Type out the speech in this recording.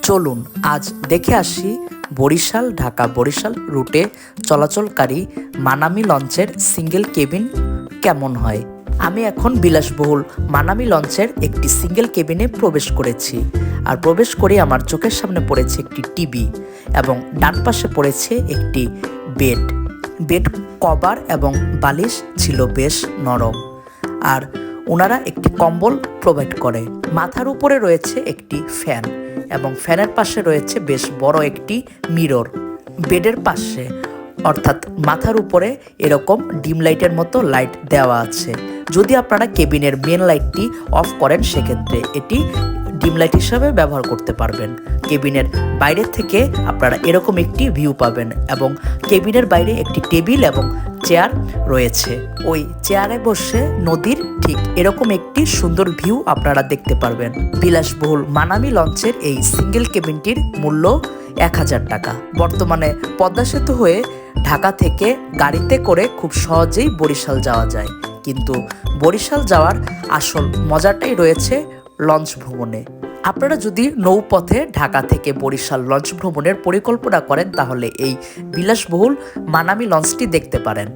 চলুন আজ দেখে আসি বরিশাল ঢাকা বরিশাল রুটে চলাচলকারী মানামি লঞ্চের সিঙ্গেল কেবিন কেমন হয়। আমি এখন বিলাসবহুল মানামি লঞ্চের একটি সিঙ্গেল কেবিনে প্রবেশ করেছি। আর প্রবেশ করে আমার চোখের সামনে পড়েছে একটি টিভি এবং ডান পাশে পড়েছে একটি বেড কভার এবং বালিশ ছিল বেশ নরম। আর ওনারা একটি কম্বল প্রোভাইড করে। মাথার উপরে রয়েছে একটি ফ্যান এবং ফ্যানের পাশে রয়েছে বেশ বড় একটি মিরর। বেডের পাশে অর্থাৎ মাথার উপরে এরকম ডিম লাইটের মতো লাইট দেওয়া আছে। যদি আপনারা কেবিনের মেন লাইটটি অফ করেন সেক্ষেত্রে এটি ডিম লাইট হিসাবে ব্যবহার করতে পারবেন। কেবিনের বাইরে থেকে আপনারা এরকম একটি ভিউ পাবেন এবং কেবিনের বাইরে একটি টেবিল এবং চেয়ার রয়েছে। ওই চেয়ারে বসে নদীর ঠিক এরকম একটি সুন্দর ভিউ আপনারা দেখতে পারবেন। বিলাসবহুল মানামি লঞ্চের এই সিঙ্গেল কেবিনটির মূল্য 1000 টাকা। বর্তমানে পদ্মা সেতু হয়ে ঢাকা থেকে গাড়িতে করে খুব সহজেই বরিশাল যাওয়া যায়, কিন্তু বরিশাল যাওয়ার আসল মজাটাই রয়েছে লঞ্চ ভ্রমণে। আপনারা যদি নৌপথে ঢাকা থেকে বরিশাল লঞ্চ ভ্রমণের পরিকল্পনা করেন তাহলে এই বিলাসবহুল মানামি লঞ্চটি দেখতে পারেন।